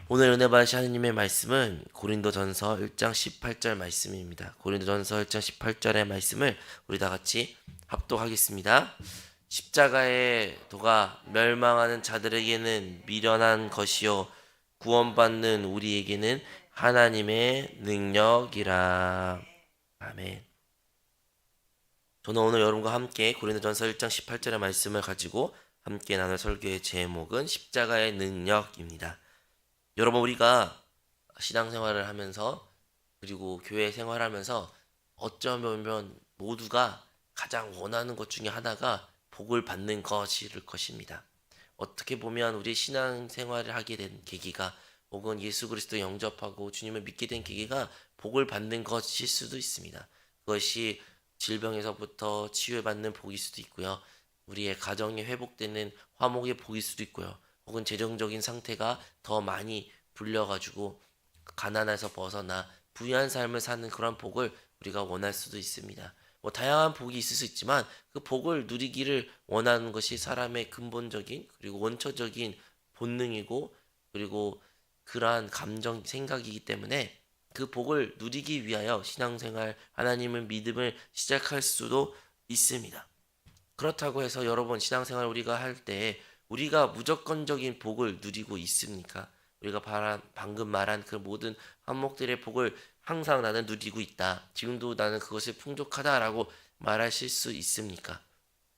오늘 은혜 받으실 하느님의 말씀은 고린도전서 1장 18절 말씀입니다. 고린도전서 1장 18절의 말씀을 우리 다 같이 합독하겠습니다. 십자가의 도가 멸망하는 자들에게는 미련한 것이요 구원받는 우리에게는 하나님의 능력이라. 아멘. 저는 오늘 여러분과 함께 고린도전서 1장 18절의 말씀을 가지고 함께 나눌 설교의 제목은 십자가의 능력입니다. 여러분, 우리가 신앙생활을 하면서 그리고 교회 생활하면서 어쩌면 모두가 가장 원하는 것 중에 하나가 복을 받는 것일 것입니다. 어떻게 보면 우리 신앙생활을 하게 된 계기가 혹은 예수 그리스도 영접하고 주님을 믿게 된 계기가 복을 받는 것일 수도 있습니다. 그것이 질병에서부터 치유받는 복일 수도 있고요. 우리의 가정이 회복되는 화목의 복일 수도 있고요. 혹은 재정적인 상태가 더 많이 불려가지고 가난에서 벗어나 부유한 삶을 사는 그런 복을 우리가 원할 수도 있습니다. 다양한 복이 있을 수 있지만 그 복을 누리기를 원하는 것이 사람의 근본적인 그리고 원초적인 본능이고 그리고 그러한 감정 생각이기 때문에 그 복을 누리기 위하여 신앙생활 하나님을 믿음을 시작할 수도 있습니다. 그렇다고 해서 여러분, 신앙생활 우리가 할 때 우리가 무조건적인 복을 누리고 있습니까? 우리가 방금 말한 그 모든 한목들의 복을 항상 나는 누리고 있다, 지금도 나는 그것이 풍족하다라고 말하실 수 있습니까?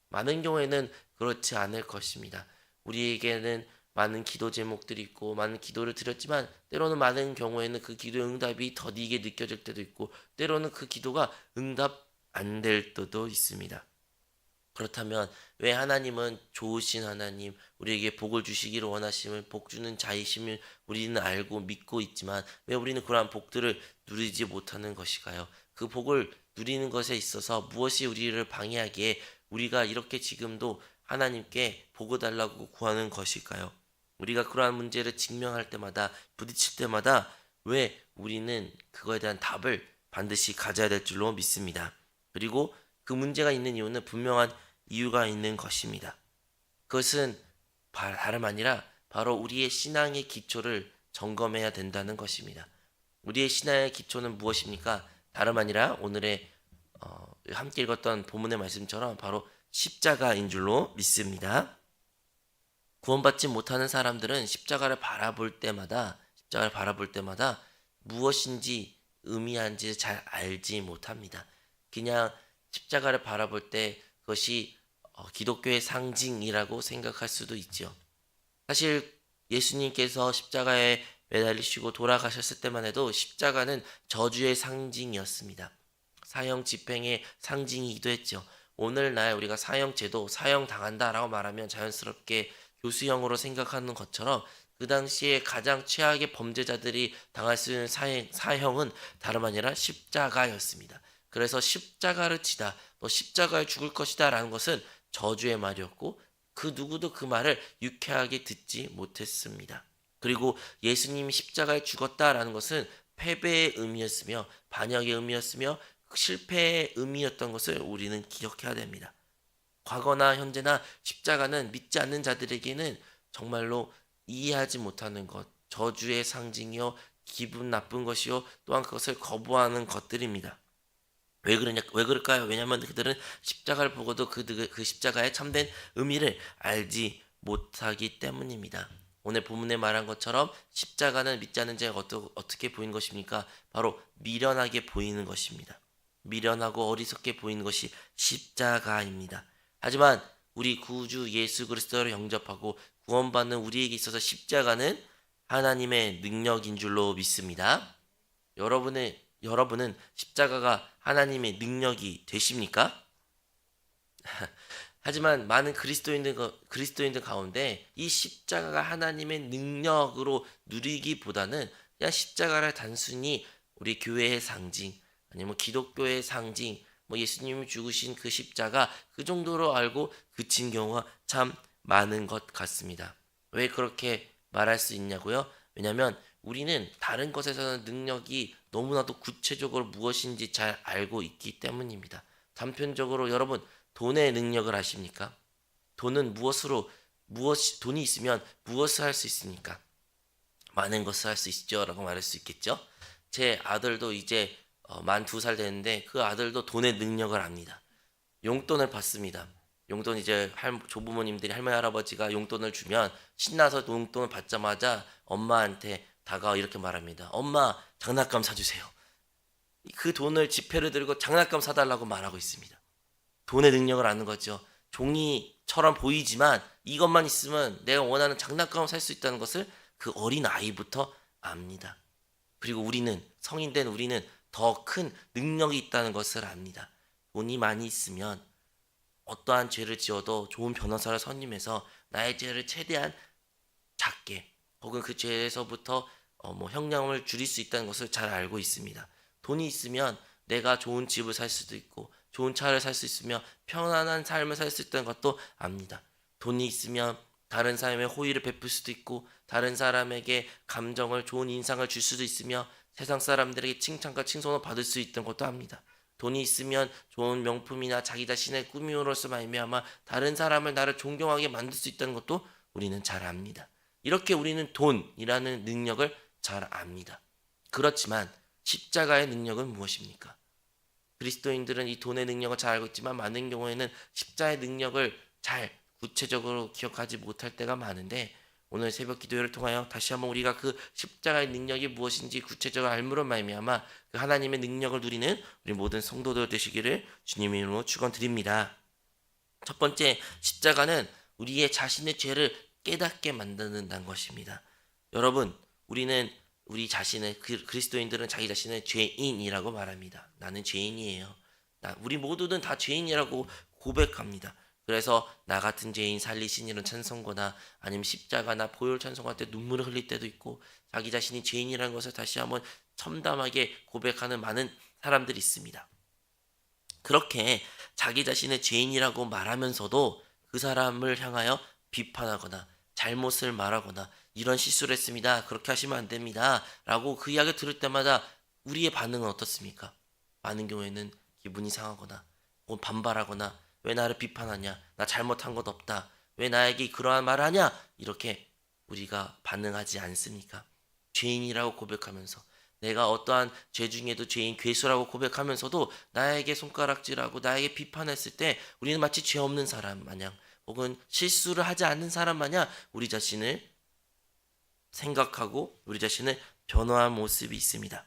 많은 경우에는 그렇지 않을 것입니다. 우리에게는 많은 기도 제목들이 있고 많은 기도를 드렸지만 때로는 많은 경우에는 그 기도의 응답이 더디게 느껴질 때도 있고 때로는 그 기도가 응답 안 될 때도 있습니다. 그렇다면 왜 하나님은 좋으신 하나님, 우리에게 복을 주시기를 원하심을, 복 주는 자이심을 우리는 알고 믿고 있지만 왜 우리는 그러한 복들을 누리지 못하는 것일까요? 그 복을 누리는 것에 있어서 무엇이 우리를 방해하기에 우리가 이렇게 지금도 하나님께 복을 달라고 구하는 것일까요? 우리가 그러한 문제를 직면할 때마다, 부딪힐 때마다 왜 우리는 그거에 대한 답을 반드시 가져야 될 줄로 믿습니다. 그리고 그 문제가 있는 이유는 분명한 이유가 있는 것입니다. 그것은 다름 아니라 바로 우리의 신앙의 기초를 점검해야 된다는 것입니다. 우리의 신앙의 기초는 무엇입니까? 다름 아니라 오늘의 함께 읽었던 본문의 말씀처럼 바로 십자가인 줄로 믿습니다. 구원받지 못하는 사람들은 십자가를 바라볼 때마다 무엇인지 의미한지 잘 알지 못합니다. 그냥 십자가를 바라볼 때 그것이 기독교의 상징이라고 생각할 수도 있죠. 사실 예수님께서 십자가에 매달리시고 돌아가셨을 때만 해도 십자가는 저주의 상징이었습니다. 사형 집행의 상징이기도 했죠. 오늘날 우리가 사형제도, 사형당한다라고 말하면 자연스럽게 교수형으로 생각하는 것처럼 그 당시에 가장 최악의 범죄자들이 당할 수 있는 사형은 다름 아니라 십자가였습니다. 그래서 십자가를 치다, 너 십자가에 죽을 것이다 라는 것은 저주의 말이었고 그 누구도 그 말을 유쾌하게 듣지 못했습니다. 그리고 예수님이 십자가에 죽었다라는 것은 패배의 의미였으며 반역의 의미였으며 실패의 의미였던 것을 우리는 기억해야 됩니다. 과거나 현재나 십자가는 믿지 않는 자들에게는 정말로 이해하지 못하는 것, 저주의 상징이요, 기분 나쁜 것이요, 또한 그것을 거부하는 것들입니다. 왜 그럴까요? 왜냐하면 그들은 십자가를 보고도 그 십자가의 참된 의미를 알지 못하기 때문입니다. 오늘 본문에 말한 것처럼 십자가는 믿지 않는 자가 어떻게 보이는 것입니까? 바로 미련하게 보이는 것입니다. 미련하고 어리석게 보이는 것이 십자가입니다. 하지만 우리 구주 예수 그리스도를 영접하고 구원받는 우리에게 있어서 십자가는 하나님의 능력인 줄로 믿습니다. 여러분은 십자가가 하나님의 능력이 되십니까? 하지만 많은 그리스도인들 가운데 이 십자가가 하나님의 능력으로 누리기보다는 그냥 십자가를 단순히 우리 교회의 상징, 아니면 기독교의 상징, 예수님이 죽으신 그 십자가 그 정도로 알고 그친 경우가 참 많은 것 같습니다. 왜 그렇게 말할 수 있냐고요? 왜냐하면 우리는 다른 것에서는 능력이 너무나도 구체적으로 무엇인지 잘 알고 있기 때문입니다. 단편적으로 여러분, 돈의 능력을 아십니까? 돈은 돈이 있으면 무엇을 할 수 있습니까? 많은 것을 할 수 있죠 라고 말할 수 있겠죠. 제 아들도 이제 만 2살 됐는데 그 아들도 돈의 능력을 압니다. 용돈을 받습니다. 용돈 이제 조부모님들이 할머니 할아버지가 용돈을 주면 신나서 용돈을 받자마자 엄마한테 다가와 이렇게 말합니다. 엄마 장난감 사주세요. 그 돈을 지폐를 들고 장난감 사달라고 말하고 있습니다. 돈의 능력을 아는 거죠. 종이처럼 보이지만 이것만 있으면 내가 원하는 장난감을 살 수 있다는 것을 그 어린 아이부터 압니다. 그리고 우리는 성인 된 우리는 더 큰 능력이 있다는 것을 압니다. 돈이 많이 있으면 어떠한 죄를 지어도 좋은 변호사를 선임해서 나의 죄를 최대한 작게 혹은 그 죄에서부터 형량을 줄일 수 있다는 것을 잘 알고 있습니다. 돈이 있으면 내가 좋은 집을 살 수도 있고 좋은 차를 살 수 있으며 편안한 삶을 살 수 있다는 것도 압니다. 돈이 있으면 다른 사람의 호의를 베풀 수도 있고 다른 사람에게 감정을 좋은 인상을 줄 수도 있으며 세상 사람들에게 칭찬과 칭송을 받을 수 있다는 것도 압니다. 돈이 있으면 좋은 명품이나 자기 자신의 꾸밈으로써 말미암아 다른 사람을 나를 존경하게 만들 수 있다는 것도 우리는 잘 압니다. 이렇게 우리는 돈이라는 능력을 잘 압니다. 그렇지만 십자가의 능력은 무엇입니까? 그리스도인들은 이 돈의 능력을 잘 알고 있지만 많은 경우에는 십자가의 능력을 잘 구체적으로 기억하지 못할 때가 많은데 오늘 새벽 기도회를 통하여 다시 한번 우리가 그 십자가의 능력이 무엇인지 구체적으로 알므로 말미암아 그 하나님의 능력을 누리는 우리 모든 성도들 되시기를 주님의 이름으로 축원드립니다. 첫 번째, 십자가는 우리의 자신의 죄를 깨닫게 만드는 것입니다. 여러분, 우리 자신을 그리스도인들은 자기 자신을 죄인이라고 말합니다. 나는 죄인이에요. 우리 모두는 다 죄인이라고 고백합니다. 그래서 나 같은 죄인 살리시니는 찬송거나 아니면 십자가나 보혈 찬송할 때 눈물을 흘릴 때도 있고 자기 자신이 죄인이라는 것을 다시 한번 참담하게 고백하는 많은 사람들이 있습니다. 그렇게 자기 자신의 죄인이라고 말하면서도 그 사람을 향하여 비판하거나 잘못을 말하거나 이런 실수를 했습니다. 그렇게 하시면 안 됩니다. 라고 그 이야기를 들을 때마다 우리의 반응은 어떻습니까? 많은 경우에는 기분이 상하거나 혹은 반발하거나 왜 나를 비판하냐? 나 잘못한 것 없다. 왜 나에게 그러한 말을 하냐? 이렇게 우리가 반응하지 않습니까? 죄인이라고 고백하면서 내가 어떠한 죄 중에도 죄인 괴수라고 고백하면서도 나에게 손가락질하고 나에게 비판했을 때 우리는 마치 죄 없는 사람 마냥 혹은 실수를 하지 않는 사람 마냥 우리 자신을 생각하고 우리 자신을 변화한 모습이 있습니다.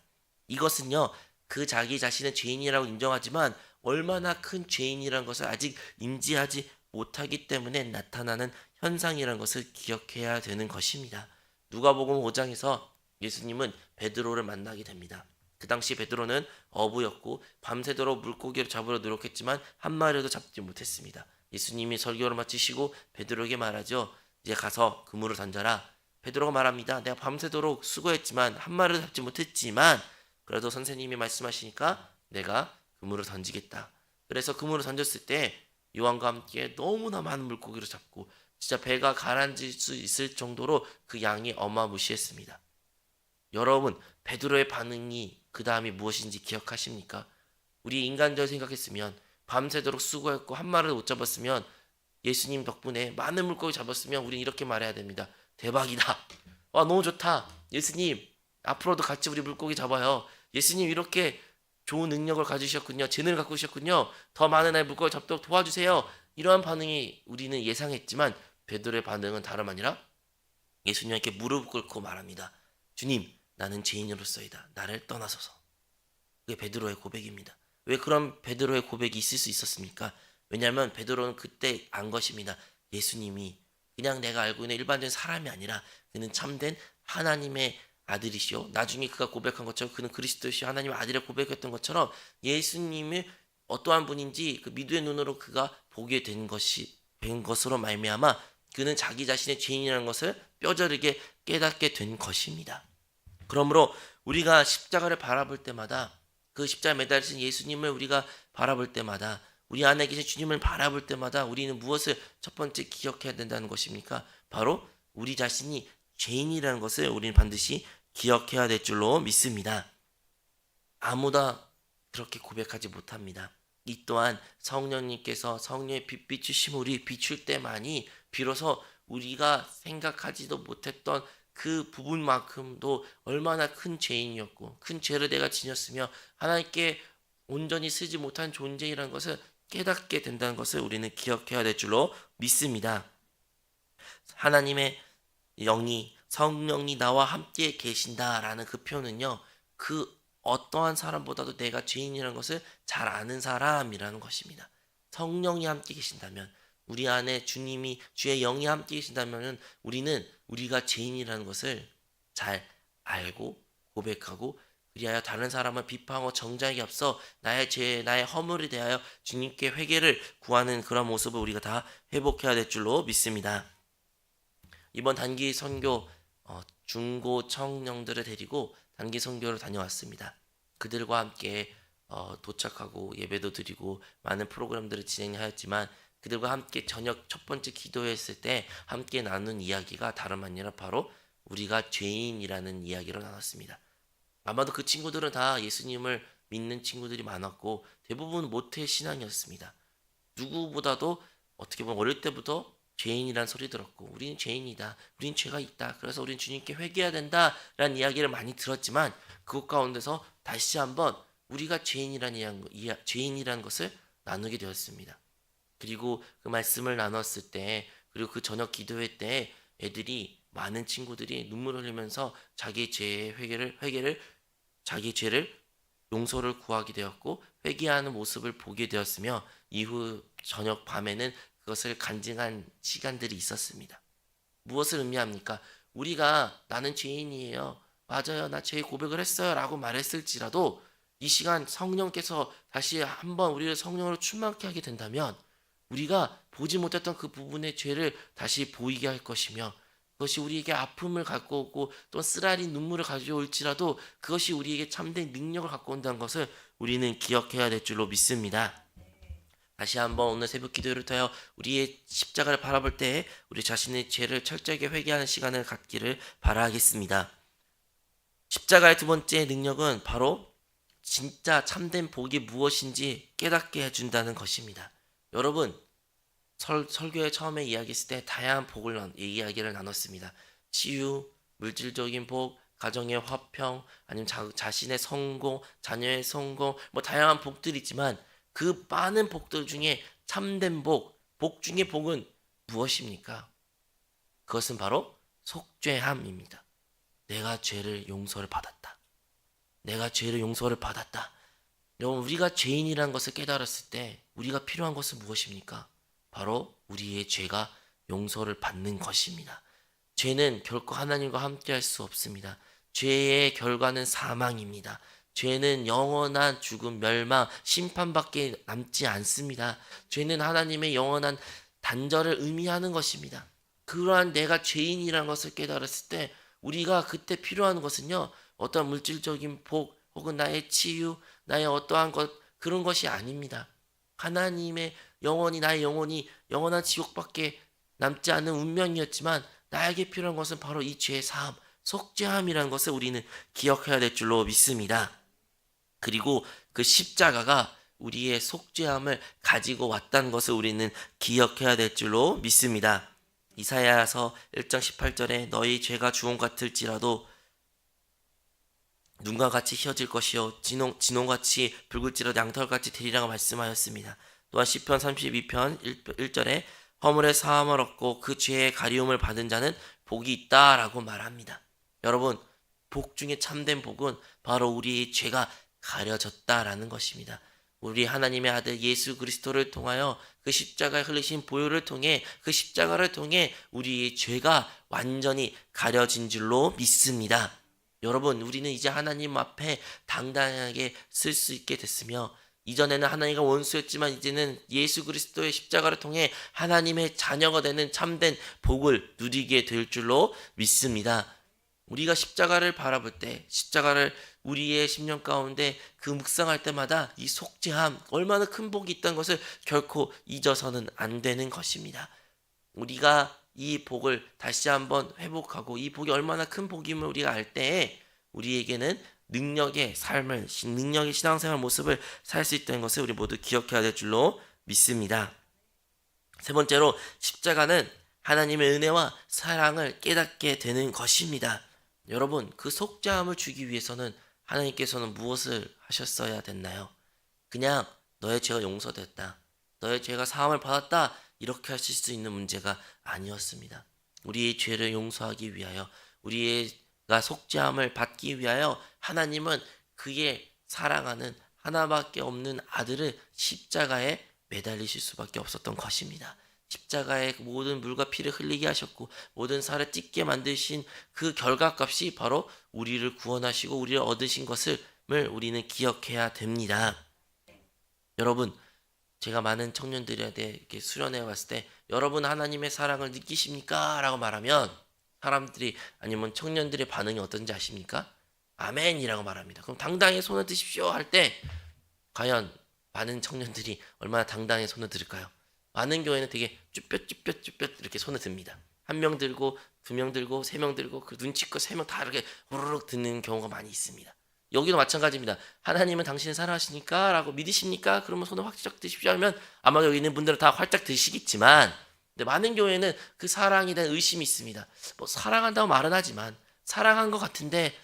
이것은요, 그 자기 자신의 죄인이라고 인정하지만 얼마나 큰 죄인이라는 것을 아직 인지하지 못하기 때문에 나타나는 현상이라는 것을 기억해야 되는 것입니다. 누가복음 5장에서 예수님은 베드로를 만나게 됩니다. 그 당시 베드로는 어부였고 밤새도록 물고기를 잡으려 노력했지만 한 마리도 잡지 못했습니다. 예수님이 설교를 마치시고 베드로에게 말하죠. 이제 가서 그물을 던져라. 베드로가 말합니다. 내가 밤새도록 수고했지만 한 마리도 잡지 못했지만 그래도 선생님이 말씀하시니까 내가 그물을 던지겠다. 그래서 그물을 던졌을 때 요한과 함께 너무나 많은 물고기를 잡고 진짜 배가 가라앉을 수 있을 정도로 그 양이 어마무시했습니다. 여러분, 베드로의 반응이 그 다음이 무엇인지 기억하십니까? 우리 인간적으로 생각했으면 밤새도록 수고했고 한 마리를 못 잡았으면 예수님 덕분에 많은 물고기 잡았으면 우리는 이렇게 말해야 됩니다. 대박이다. 와, 너무 좋다. 예수님, 앞으로도 같이 우리 물고기 잡아요. 예수님 이렇게 좋은 능력을 가지셨군요. 재능을 갖고 계셨군요. 더 많은 아이 물고기 잡도록 도와주세요. 이러한 반응이 우리는 예상했지만 베드로의 반응은 다름 아니라 예수님께 무릎 꿇고 말합니다. 주님, 나는 죄인으로서이다. 나를 떠나소서. 그게 베드로의 고백입니다. 왜 그런 베드로의 고백이 있을 수 있었습니까? 왜냐하면 베드로는 그때 안 것입니다. 예수님이 그냥 내가 알고 있는 일반적인 사람이 아니라 그는 참된 하나님의 아들이시오. 나중에 그가 고백한 것처럼 그는 그리스도시오. 하나님의 아들을 고백했던 것처럼 예수님이 어떠한 분인지 그 믿음의 눈으로 그가 보게 된 것으로 말미암아 그는 자기 자신의 죄인이라는 것을 뼈저리게 깨닫게 된 것입니다. 그러므로 우리가 십자가를 바라볼 때마다 그 십자가에 매달리신 예수님을 우리가 바라볼 때마다 우리 안에 계신 주님을 바라볼 때마다 우리는 무엇을 첫 번째 기억해야 된다는 것입니까? 바로 우리 자신이 죄인이라는 것을 우리는 반드시 기억해야 될 줄로 믿습니다. 아무나 그렇게 고백하지 못합니다. 이 또한 성령님께서 성령의 빛 비추심을 우리 비출 때만이 비로소 우리가 생각하지도 못했던 그 부분만큼도 얼마나 큰 죄인이었고 큰 죄를 내가 지녔으며 하나님께 온전히 쓰지 못한 존재이라는 것을 깨닫게 된다는 것을 우리는 기억해야 될 줄로 믿습니다. 하나님의 영이 성령이 나와 함께 계신다라는 그 표현은요. 그 어떠한 사람보다도 내가 죄인이라는 것을 잘 아는 사람이라는 것입니다. 성령이 함께 계신다면 우리 안에 주님이 주의 영이 함께 계신다면 우리는 우리가 죄인이라는 것을 잘 알고 고백하고 그리하여 다른 사람을 비판하고 정죄하기 앞서 나의 죄, 나의 허물에 대하여 주님께 회개를 구하는 그런 모습을 우리가 다 회복해야 될 줄로 믿습니다. 이번 단기 선교 중고 청년들을 데리고 단기 선교를 다녀왔습니다. 그들과 함께 도착하고 예배도 드리고 많은 프로그램들을 진행하였지만 그들과 함께 저녁 첫 번째 기도했을 때 함께 나눈 이야기가 다름 아니라 바로 우리가 죄인이라는 이야기를 나눴습니다. 아마도 그 친구들은 다 예수님을 믿는 친구들이 많았고 대부분 모태 신앙이었습니다. 누구보다도 어떻게 보면 어릴 때부터 죄인이란 소리 들었고 우리는 죄인이다. 우린 죄가 있다. 그래서 우린 주님께 회개해야 된다라는 이야기를 많이 들었지만 그것 가운데서 다시 한번 우리가 죄인이라는 것을 나누게 되었습니다. 그리고 그 말씀을 나눴을 때 그리고 그 저녁 기도회 때 애들이 많은 친구들이 눈물을 흘리면서 자기 죄의 자기 죄를 용서를 구하게 되었고 회개하는 모습을 보게 되었으며 이후 저녁 밤에는 그것을 간증한 시간들이 있었습니다. 무엇을 의미합니까? 우리가 나는 죄인이에요. 맞아요. 나 죄 고백을 했어요. 라고 말했을지라도 이 시간 성령께서 다시 한번 우리를 성령으로 충만케 하게 된다면 우리가 보지 못했던 그 부분의 죄를 다시 보이게 할 것이며 그것이 우리에게 아픔을 갖고 오고 또 쓰라린 눈물을 가져올지라도 그것이 우리에게 참된 능력을 갖고 온다는 것을 우리는 기억해야 될 줄로 믿습니다. 다시 한번 오늘 새벽 기도를 통하여 우리의 십자가를 바라볼 때 우리 자신의 죄를 철저하게 회개하는 시간을 갖기를 바라겠습니다. 십자가의 두 번째 능력은 바로 진짜 참된 복이 무엇인지 깨닫게 해준다는 것입니다. 여러분 설교에 처음에 이야기했을 때 다양한 복을 이야기를 나눴습니다. 치유, 물질적인 복, 가정의 화평, 아니면 자신의 성공, 자녀의 성공, 뭐 다양한 복들이 있지만 그 많은 복들 중에 참된 복 중의 복은 무엇입니까? 그것은 바로 속죄함입니다. 내가 죄를 용서를 받았다. 내가 죄를 용서를 받았다. 여러분 우리가 죄인이라는 것을 깨달았을 때 우리가 필요한 것은 무엇입니까? 바로 우리의 죄가 용서를 받는 것입니다. 죄는 결코 하나님과 함께 할 수 없습니다. 죄의 결과는 사망입니다. 죄는 영원한 죽음, 멸망, 심판밖에 남지 않습니다. 죄는 하나님의 영원한 단절을 의미하는 것입니다. 그러한 내가 죄인이라는 것을 깨달았을 때 우리가 그때 필요한 것은요. 어떠한 물질적인 복 혹은 나의 치유, 나의 어떠한 것 그런 것이 아닙니다. 하나님의 나의 영혼이 영원한 지옥밖에 남지 않는 운명이었지만 나에게 필요한 것은 바로 이 죄의 사함, 속죄함이라는 것을 우리는 기억해야 될 줄로 믿습니다. 그리고 그 십자가가 우리의 속죄함을 가지고 왔다는 것을 우리는 기억해야 될 줄로 믿습니다. 이사야서 1장 18절에 너희 죄가 주홍 같을지라도 눈과 같이 휘어질 것이요 진홍같이 붉을지라도 양털같이 되리라고 말씀하였습니다. 또한 시편 32편 1절에 허물의 사함을 얻고 그 죄의 가리움을 받은 자는 복이 있다라고 말합니다. 여러분 복 중에 참된 복은 바로 우리의 죄가 가려졌다라는 것입니다. 우리 하나님의 아들 예수 그리스도를 통하여 그 십자가에 흘리신 보혈을 통해 그 십자가를 통해 우리의 죄가 완전히 가려진 줄로 믿습니다. 여러분 우리는 이제 하나님 앞에 당당하게 쓸 수 있게 됐으며 이전에는 하나님과 원수였지만 이제는 예수 그리스도의 십자가를 통해 하나님의 자녀가 되는 참된 복을 누리게 될 줄로 믿습니다. 우리가 십자가를 바라볼 때 십자가를 우리의 심령 가운데 그 묵상할 때마다 이 속죄함 얼마나 큰 복이 있다는 것을 결코 잊어서는 안 되는 것입니다. 우리가 이 복을 다시 한번 회복하고 이 복이 얼마나 큰 복임을 우리가 알 때에 우리에게는 능력의 삶을 능력의 신앙생활 모습을 살 수 있다는 것을 우리 모두 기억해야 될 줄로 믿습니다. 세 번째로 십자가는 하나님의 은혜와 사랑을 깨닫게 되는 것입니다. 여러분, 그 속죄함을 주기 위해서는 하나님께서는 무엇을 하셨어야 됐나요? 그냥 너의 죄가 용서됐다, 너의 죄가 사함을 받았다, 이렇게 하실 수 있는 문제가 아니었습니다. 우리의 죄를 용서하기 위하여, 우리가 속죄함을 받기 위하여 하나님은 그의 사랑하는 하나밖에 없는 아들을 십자가에 매달리실 수밖에 없었던 것입니다. 십자가에 모든 물과 피를 흘리게 하셨고 모든 살을 찢게 만드신 그 결과값이 바로 우리를 구원하시고 우리를 얻으신 것을 우리는 기억해야 됩니다. 여러분, 제가 많은 청년들한테 이렇게 수련회 갔을 때 여러분 하나님의 사랑을 느끼십니까? 라고 말하면 사람들이 아니면 청년들의 반응이 어떤지 아십니까? 아멘이라고 말합니다. 그럼 당당히 손을 드십시오 할 때 과연 많은 청년들이 얼마나 당당히 손을 들을까요? 많은 교회는 되게 쭈뼛쭈뼛쭈뼛 이렇게 손을 듭니다. 한 명 들고, 두 명 들고, 세 명 들고, 그 눈치껏 세 명 다 이렇게 우르륵 드는 경우가 많이 있습니다. 여기도 마찬가지입니다. 하나님은 당신을 사랑하시니까? 라고 믿으십니까? 그러면 손을 활짝 드십시오 하면 아마 여기 있는 분들은 다 활짝 드시겠지만, 근데 많은 교회는 그 사랑에 대한 의심이 있습니다. 뭐 사랑한다고 말은 하지만 사랑한 것 같은데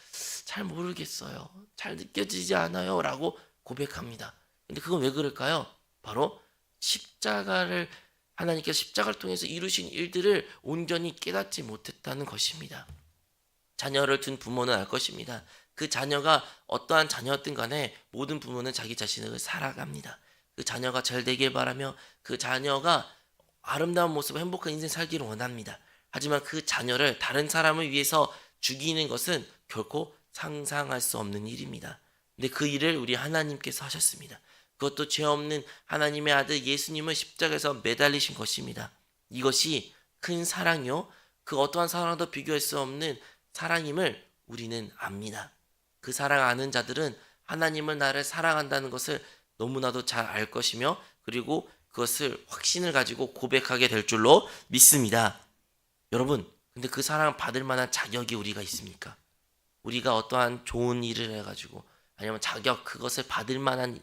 잘 모르겠어요, 잘 느껴지지 않아요 라고 고백합니다. 근데 그건 왜 그럴까요? 바로 십자가를, 하나님께서 십자가를 통해서 이루신 일들을 온전히 깨닫지 못했다는 것입니다. 자녀를 둔 부모는 알 것입니다. 그 자녀가 어떠한 자녀였든 간에 모든 부모는 자기 자신을 사랑합니다. 그 자녀가 잘 되길 바라며 그 자녀가 아름다운 모습으로 행복한 인생 살기를 원합니다. 하지만 그 자녀를 다른 사람을 위해서 죽이는 것은 결코 상상할 수 없는 일입니다. 근데 그 일을 우리 하나님께서 하셨습니다. 그것도 죄 없는 하나님의 아들 예수님을 십자가에서 매달리신 것입니다. 이것이 큰 사랑이요, 그 어떠한 사랑도 비교할 수 없는 사랑임을 우리는 압니다. 그 사랑 아는 자들은 하나님은 나를 사랑한다는 것을 너무나도 잘 알 것이며 그리고 그것을 확신을 가지고 고백하게 될 줄로 믿습니다. 여러분, 근데 그 사랑을 받을 만한 자격이 우리가 있습니까? 우리가 어떠한 좋은 일을 해가지고 아니면 자격, 그것을 받을 만한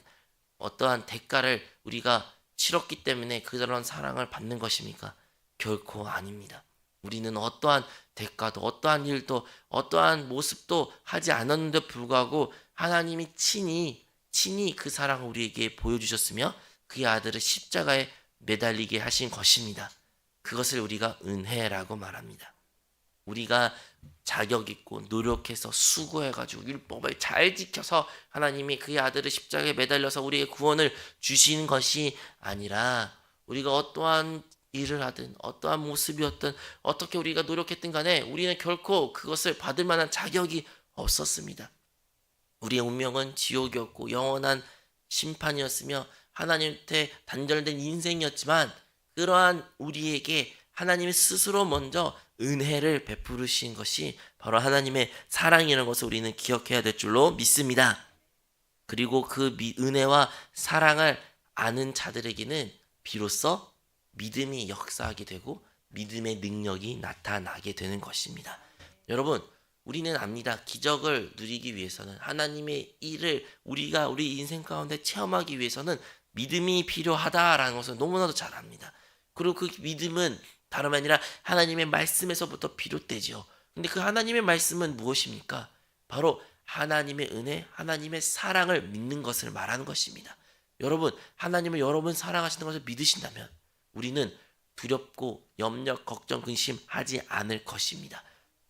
어떠한 대가를 우리가 치렀기 때문에 그런 사랑을 받는 것입니까? 결코 아닙니다. 우리는 어떠한 대가도 어떠한 일도 어떠한 모습도 하지 않았는데 불구하고 하나님이 친히 그 사랑을 우리에게 보여주셨으며 그의 아들을 십자가에 매달리게 하신 것입니다. 그것을 우리가 은혜라고 말합니다. 우리가 자격 있고 노력해서 수고해가지고 율법을 잘 지켜서 하나님이 그의 아들을 십자가에 매달려서 우리의 구원을 주시는 것이 아니라 우리가 어떠한 일을 하든 어떠한 모습이었든 어떻게 우리가 노력했든 간에 우리는 결코 그것을 받을 만한 자격이 없었습니다. 우리의 운명은 지옥이었고 영원한 심판이었으며 하나님한테 단절된 인생이었지만 그러한 우리에게 하나님이 스스로 먼저 은혜를 베푸르신 것이 바로 하나님의 사랑이라는 것을 우리는 기억해야 될 줄로 믿습니다. 그리고 그 은혜와 사랑을 아는 자들에게는 비로소 믿음이 역사하게 되고 믿음의 능력이 나타나게 되는 것입니다. 여러분, 우리는 압니다. 기적을 누리기 위해서는 하나님의 일을 우리가 우리 인생 가운데 체험하기 위해서는 믿음이 필요하다라는 것을 너무나도 잘 압니다. 그리고 그 믿음은 다름 아니라 하나님의 말씀에서부터 비롯되지요. 근데 그 하나님의 말씀은 무엇입니까? 바로 하나님의 은혜, 하나님의 사랑을 믿는 것을 말하는 것입니다. 여러분, 하나님을 여러분 사랑하시는 것을 믿으신다면 우리는 두렵고 염려, 걱정, 근심하지 않을 것입니다.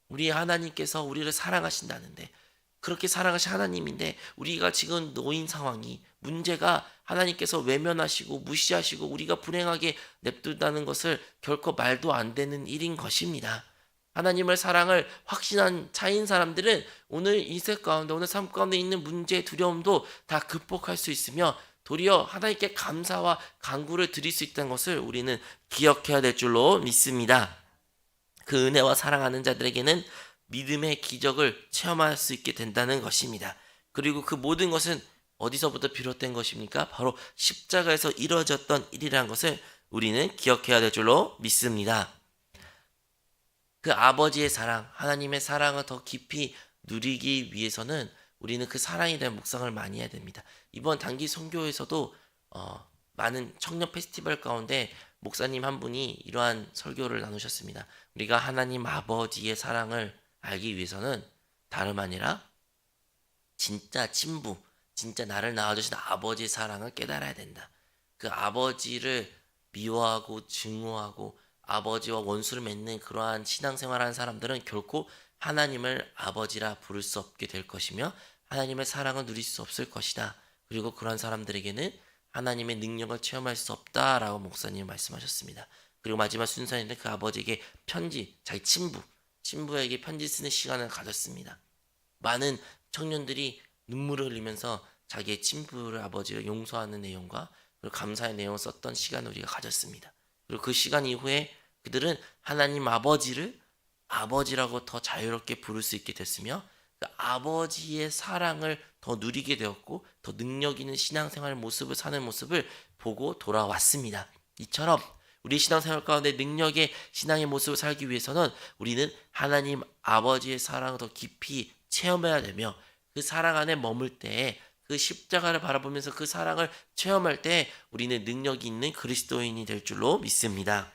우리 하나님께서 우리를 사랑하신다는데, 그렇게 사랑하신 하나님인데 우리가 지금 놓인 상황이, 문제가 하나님께서 외면하시고 무시하시고 우리가 불행하게 냅둔다는 것을 결코 말도 안 되는 일인 것입니다. 하나님의 사랑을 확신한 차인 사람들은 오늘 인생 가운데, 오늘 삶 가운데 있는 문제, 두려움도 다 극복할 수 있으며 도리어 하나님께 감사와 간구를 드릴 수 있다는 것을 우리는 기억해야 될 줄로 믿습니다. 그 은혜와 사랑하는 자들에게는 믿음의 기적을 체험할 수 있게 된다는 것입니다. 그리고 그 모든 것은 어디서부터 비롯된 것입니까? 바로 십자가에서 이루어졌던 일이라는 것을 우리는 기억해야 될 줄로 믿습니다. 그 아버지의 사랑, 하나님의 사랑을 더 깊이 누리기 위해서는 우리는 그 사랑에 대한 묵상을 많이 해야 됩니다. 이번 단기 선교에서도 많은 청년 페스티벌 가운데 목사님 한 분이 이러한 설교를 나누셨습니다. 우리가 하나님 아버지의 사랑을 알기 위해서는 다름 아니라 진짜 친부, 진짜 나를 낳아주신 아버지의 사랑을 깨달아야 된다. 그 아버지를 미워하고 증오하고 아버지와 원수를 맺는 그러한 신앙생활하는 사람들은 결코 하나님을 아버지라 부를 수 없게 될 것이며 하나님의 사랑을 누릴 수 없을 것이다. 그리고 그러한 사람들에게는 하나님의 능력을 체험할 수 없다라고 목사님이 말씀하셨습니다. 그리고 마지막 순서에는 그 아버지에게 편지, 자기 친부에게 편지 쓰는 시간을 가졌습니다. 많은 청년들이 눈물을 흘리면서 자기의 친부를 아버지를 용서하는 내용과 그리고 감사의 내용을 썼던 시간을 우리가 가졌습니다. 그리고 그 시간 이후에 그들은 하나님 아버지를 아버지라고 더 자유롭게 부를 수 있게 됐으며 그 아버지의 사랑을 더 누리게 되었고 더 능력 있는 신앙생활 모습을 사는 모습을 보고 돌아왔습니다. 이처럼 우리 신앙생활 가운데 능력의 신앙의 모습을 살기 위해서는 우리는 하나님 아버지의 사랑을 더 깊이 체험해야 되며 그 사랑 안에 머물 때에 그 십자가를 바라보면서 그 사랑을 체험할 때 우리는 능력이 있는 그리스도인이 될 줄로 믿습니다.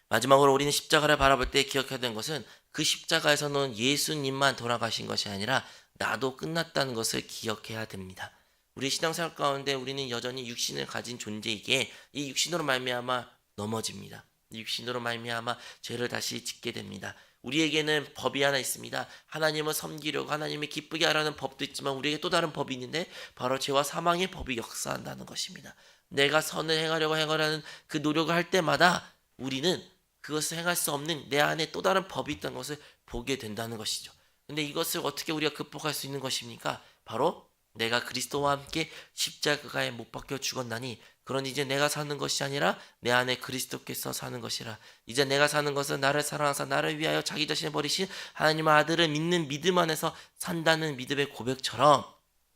마지막으로 우리는 십자가를 바라볼 때 기억해야 되는 것은 그 십자가에서는 예수님만 돌아가신 것이 아니라 나도 끝났다는 것을 기억해야 됩니다. 우리 신앙생활 가운데 우리는 여전히 육신을 가진 존재이기에 이 육신으로 말미암아 넘어집니다. 육신으로 말미암아 죄를 다시 짓게 됩니다. 우리에게는 법이 하나 있습니다. 하나님을 섬기려고 하나님을 기쁘게 하라는 법도 있지만 우리에게 또 다른 법이 있는데 바로 죄와 사망의 법이 역사한다는 것입니다. 내가 선을 행하려고 행하라는 그 노력을 할 때마다 우리는 그것을 행할 수 없는 내 안에 또 다른 법이 있다는 것을 보게 된다는 것이죠. 근데 이것을 어떻게 우리가 극복할 수 있는 것입니까? 바로 내가 그리스도와 함께 십자가에 못 박혀 죽었나니 그러니 이제 내가 사는 것이 아니라 내 안에 그리스도께서 사는 것이라. 이제 내가 사는 것은 나를 사랑하사 나를 위하여 자기 자신을 버리신 하나님의 아들을 믿는 믿음 안에서 산다는 믿음의 고백처럼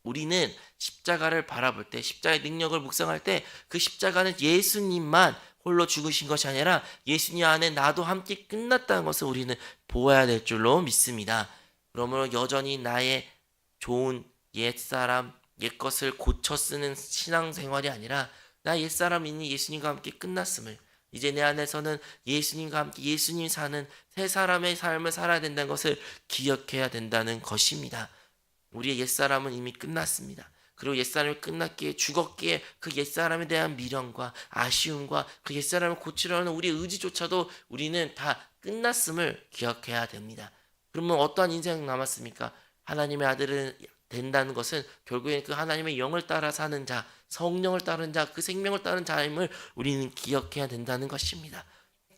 우리는 십자가를 바라볼 때 십자가의 능력을 묵상할 때 그 십자가는 예수님만 홀로 죽으신 것이 아니라 예수님 안에 나도 함께 끝났다는 것을 우리는 보아야 될 줄로 믿습니다. 그러므로 여전히 나의 좋은 옛사람, 옛것을 고쳐 쓰는 신앙생활이 아니라 나 옛사람 있는 예수님과 함께 끝났음을 이제 내 안에서는 예수님과 함께 예수님이 사는 새 사람의 삶을 살아야 된다는 것을 기억해야 된다는 것입니다. 우리의 옛사람은 이미 끝났습니다. 그리고 옛사람이 끝났기에 죽었기에 그 옛사람에 대한 미련과 아쉬움과 그 옛사람을 고치려는 우리의 의지조차도 우리는 다 끝났음을 기억해야 됩니다. 그러면 어떠한 인생이 남았습니까? 하나님의 아들은 된다는 것은 결국엔 그 하나님의 영을 따라 사는 자, 성령을 따르는 자, 그 생명을 따르는 자임을 우리는 기억해야 된다는 것입니다.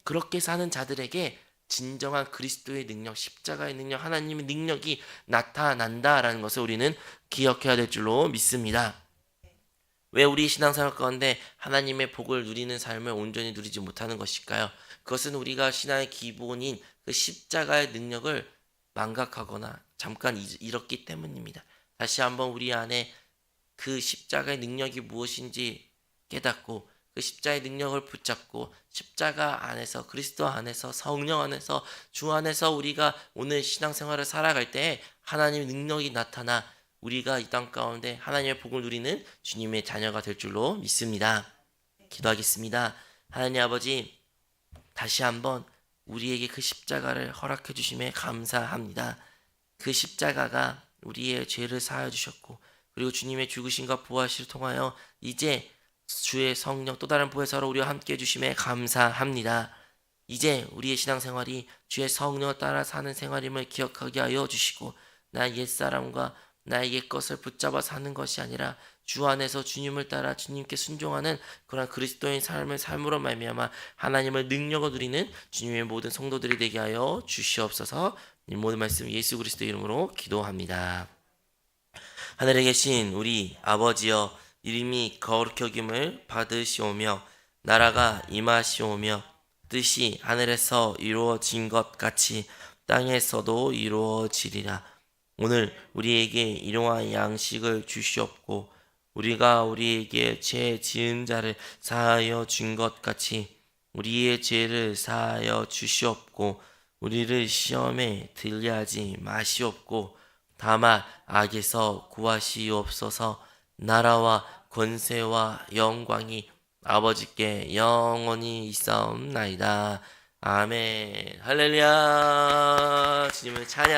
그렇게 사는 자들에게 진정한 그리스도의 능력, 십자가의 능력, 하나님의 능력이 나타난다라는 것을 우리는 기억해야 될 줄로 믿습니다. 왜 우리 신앙생활 가운데 하나님의 복을 누리는 삶을 온전히 누리지 못하는 것일까요? 그것은 우리가 신앙의 기본인 그 십자가의 능력을 망각하거나 잠깐 잃었기 때문입니다. 다시 한번 우리 안에 그 십자가의 능력이 무엇인지 깨닫고 그 십자가의 능력을 붙잡고 십자가 안에서 그리스도 안에서 성령 안에서 주 안에서 우리가 오늘 신앙생활을 살아갈 때 하나님의 능력이 나타나 우리가 이 땅 가운데 하나님의 복을 누리는 주님의 자녀가 될 줄로 믿습니다. 기도하겠습니다. 하나님 아버지, 다시 한번 우리에게 그 십자가를 허락해 주심에 감사합니다. 그 십자가가 우리의 죄를 사하여 주셨고 그리고 주님의 죽으심과 부활을 통하여 이제 주의 성령 또 다른 보혜사로 우리와 함께 해주심에 감사합니다. 이제 우리의 신앙생활이 주의 성령을 따라 사는 생활임을 기억하게 하여 주시고 나의 옛사람과 나의 옛것을 붙잡아 사는 것이 아니라 주 안에서 주님을 따라 주님께 순종하는 그런 그리스도인 삶으로 말미암아 하나님의 능력을 누리는 주님의 모든 성도들이 되게 하여 주시옵소서. 이 모든 말씀 예수 그리스도 이름으로 기도합니다. 하늘에 계신 우리 아버지여, 이름이 거룩히 여김을 받으시오며 나라가 임하시오며 뜻이 하늘에서 이루어진 것 같이 땅에서도 이루어지리라. 오늘 우리에게 일용할 양식을 주시옵고 우리가 우리에게 죄 지은 자를 사하여 준 것 같이 우리의 죄를 사하여 주시옵고 우리를 시험에 들게 하지 마시옵고 다만 악에서 구하시옵소서. 나라와 권세와 영광이 아버지께 영원히 있사옵나이다. 아멘. 할렐루야. 주님을 찬양.